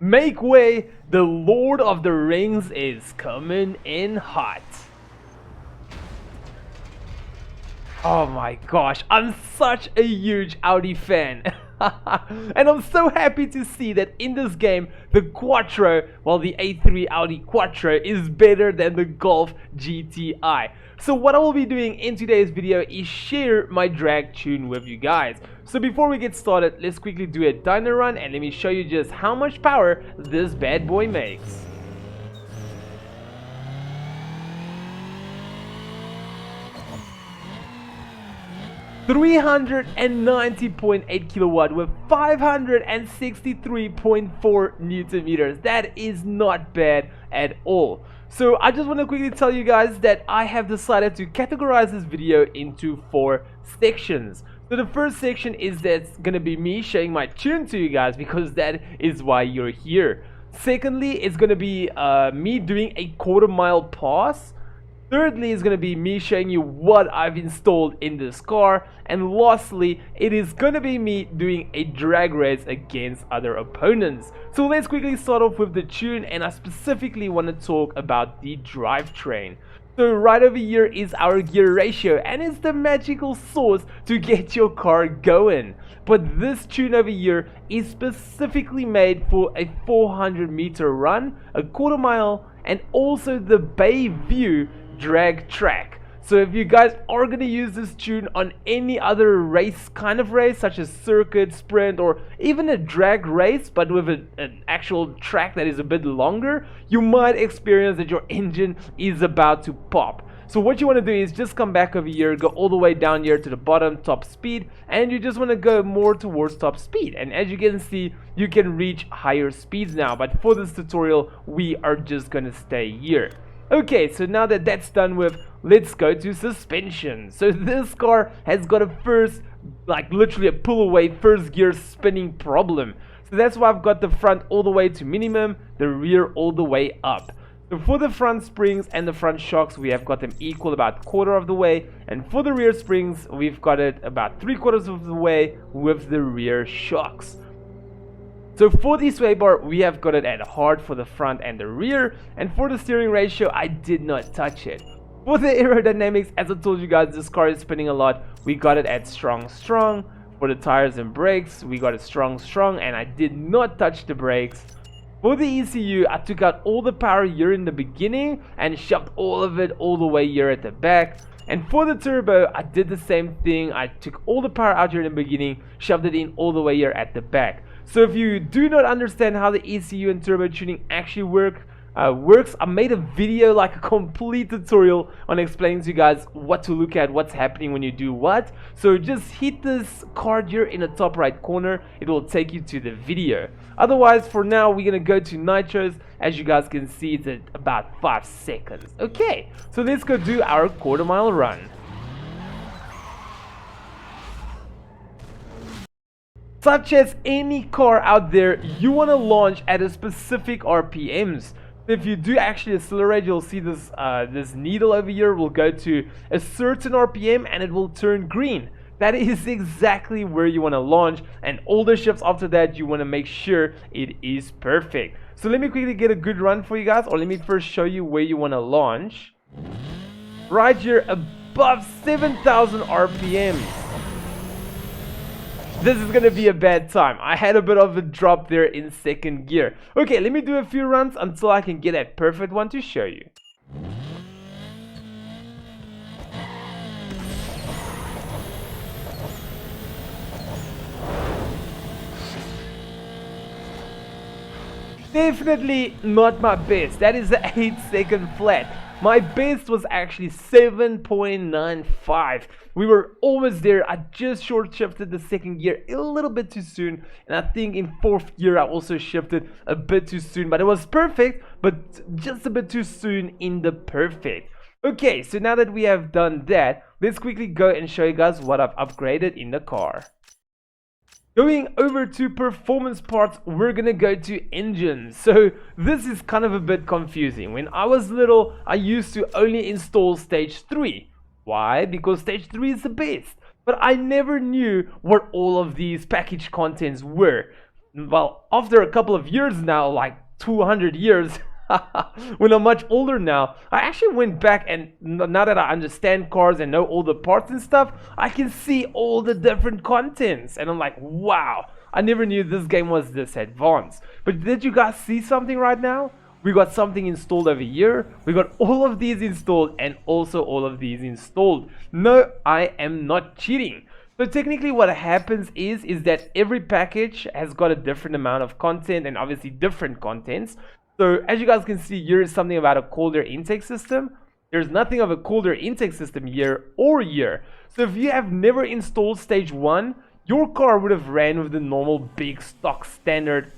Make way, the Lord of the Rings is coming in hot. Oh my gosh, I'm such a huge Audi fan. And I'm so happy to see that in this game, the Quattro, well, the A3 Audi Quattro is better than the Golf GTI. So what I will be doing in today's video is share my drag tune with you guys. So before we get started, let's quickly do a dyno run and let me show you just how much power this bad boy makes. $390.8 kilowatt with 563.4 Newton meters. That is not bad at all. So I just want to quickly tell you guys that I have decided to categorize this video into 4 sections. So the first section is that's gonna be me showing my tune to you guys, because that is why you're here. Secondly, it's gonna be me doing a quarter-mile pass. Thirdly, is going to be me showing you what I've installed in this car. And lastly, it is going to be me doing a drag race against other opponents. So let's quickly start off with the tune, and I specifically want to talk about the drivetrain. So right over here is our gear ratio, and it's the magical source to get your car going. But this tune over here is specifically made for a 400-meter run, a quarter mile, and also the Bay View drag track. So if you guys are going to use this tune on any other race, kind of race, such as circuit, sprint, or even a drag race, but with an actual track that is a bit longer, you might experience that your engine is about to pop. So what you want to do is just come back over here, go all the way down here to the bottom, top speed, and you just want to go more towards top speed. And as you can see, you can reach higher speeds now, but for this tutorial, we are just going to stay here. Okay, so now that that's done with, let's go to suspension. So this car has got a literally a pull away first gear spinning problem. So that's why I've got the front all the way to minimum, the rear all the way up. So for the front springs and the front shocks, we have got them equal about quarter of the way. And for the rear springs, we've got it about 3/4 of the way with the rear shocks. So for the sway bar, we have got it at hard for the front and the rear, and for the steering ratio, I did not touch it. For the aerodynamics, as I told you guys, this car is spinning a lot. We got it at strong. For the tires and brakes, we got it strong, and I did not touch the brakes. For the ECU, I took out all the power here in the beginning and shoved all of it all the way here at the back. And for the turbo, I did the same thing. I took all the power out here in the beginning, shoved it in all the way here at the back. So if you do not understand how the ECU and turbo tuning actually works, I made a video, like a complete tutorial on explaining to you guys what to look at, what's happening when you do what. So just hit this card here in the top right corner, it will take you to the video. Otherwise, for now, we're gonna go to nitros. As you guys can see, it's at about 5 seconds. Okay, so let's go do our quarter-mile run. Such as any car out there, you want to launch at a specific RPMs. If you do actually accelerate, you'll see this this needle over here will go to a certain RPM and it will turn green. That is exactly where you want to launch, and all the shifts after that, you want to make sure it is perfect. So let me quickly get a good run for you guys, or let me first show you where you want to launch. Right here above 7,000 RPMs. This is gonna be a bad time. I had a bit of a drop there in second gear. Okay, let me do a few runs until I can get a perfect one to show you. Definitely not my best. That is the 8-second flat. My best was actually 7.95. We were almost there. I just short shifted the second gear a little bit too soon, and I think in 4th gear I also shifted a bit too soon, but it was perfect, but just a bit too soon in the perfect. Okay, so now that we have done that, let's quickly go and show you guys what I've upgraded in the car. Going over to performance parts, we're gonna go to engines. So this is kind of a bit confusing. When I was little, I used to only install stage 3. Why? Because stage 3 is the best. But I never knew what all of these package contents were. well, after a couple of years now, like 200 years, when I'm much older now, I actually went back, and now that I understand cars and know all the parts and stuff, I can see all the different contents, and I'm like, wow, I never knew this game was this advanced. But did you guys see something right now? We got something installed over here. We got all of these installed and also all of these installed. No, I am not cheating. So technically what happens is that every package has got a different amount of content and obviously different contents. So as you guys can see, here is something about a colder intake system. There's nothing of a colder intake system here or here. So if you have never installed stage 1, your car would have ran with the normal big stock standard,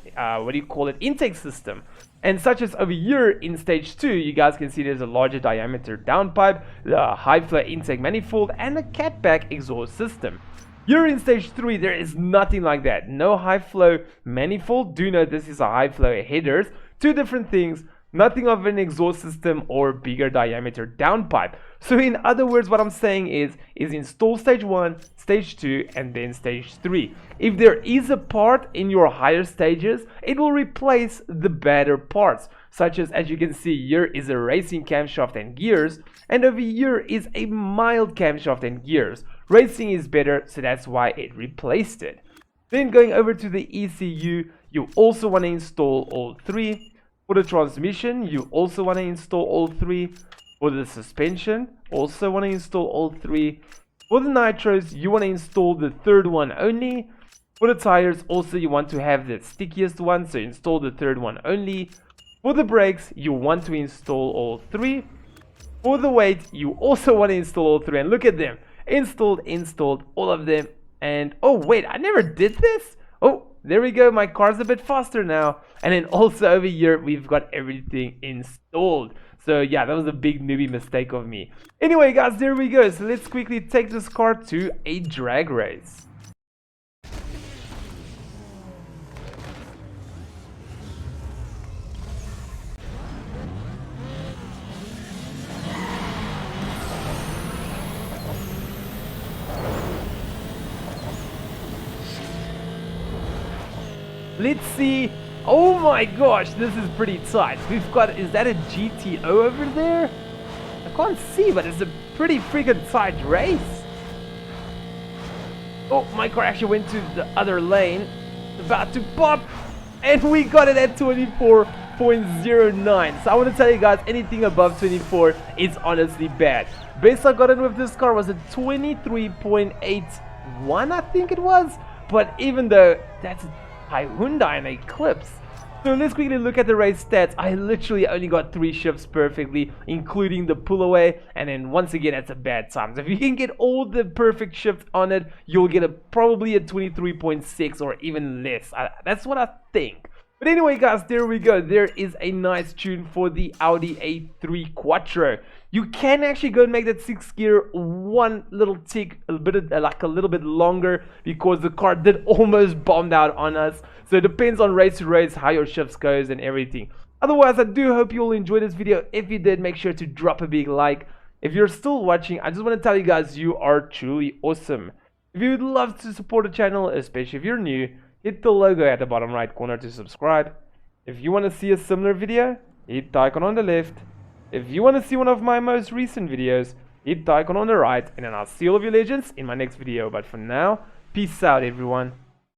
intake system. And such as over here in stage 2, you guys can see there's a larger diameter downpipe, the high flow intake manifold, and a catback exhaust system. Here in stage 3, there is nothing like that. No high flow manifold. Do note this is a high flow headers. Two different things. Nothing of an exhaust system or bigger diameter downpipe. So in other words, what I'm saying is install stage 1, stage 2, and then stage 3. If there is a part in your higher stages, it will replace the better parts, such as you can see, here is a racing camshaft and gears, and over here is a mild camshaft and gears. Racing is better, so that's why it replaced it. Then going over to the ECU, you also want to install all 3. For the transmission, you also want to install all 3. For the suspension, also want to install all 3. For the nitros, you want to install the third one only. For the tires, also you want to have the stickiest one, so install the third one only. For the brakes, you want to install all 3. For the weight, you also want to install all 3. And look at them. Installed, all of them. And oh wait, I never did this? Oh, there we go, my car's a bit faster now. And then also over here, we've got everything installed. So yeah, that was a big newbie mistake of me. Anyway guys, there we go. So let's quickly take this car to a drag race. Let's see. Oh my gosh, this is pretty tight. We've got, is that a GTO over there? I can't see, but it's a pretty freaking tight race. Oh, my car actually went to the other lane. It's about to pop. And we got it at 24.09. So I want to tell you guys, anything above 24 is honestly bad. Best I got in with this car was a 23.81, I think it was. But even though that's Hyundai and Eclipse. So let's quickly look at the race stats. I literally only got 3 shifts perfectly, including the pull away, and then once again that's a bad time. So if you can get all the perfect shifts on it, you'll get probably a 23.6 or even less. That's what I think. But anyway guys, there we go. There is a nice tune for the Audi A3 Quattro. You can actually go and make that 6th gear one little tick, a little bit longer, because the car did almost bomb out on us. So it depends on race to race how your shifts goes and everything. Otherwise, I do hope you all enjoyed this video. If you did, make sure to drop a big like. If you're still watching, I just want to tell you guys you are truly awesome. If you would love to support the channel, especially if you're new, hit the logo at the bottom right corner to subscribe. If you want to see a similar video, hit the icon on the left. If you want to see one of my most recent videos, hit the icon on the right, and then I'll see all of you legends in my next video. But for now, peace out everyone.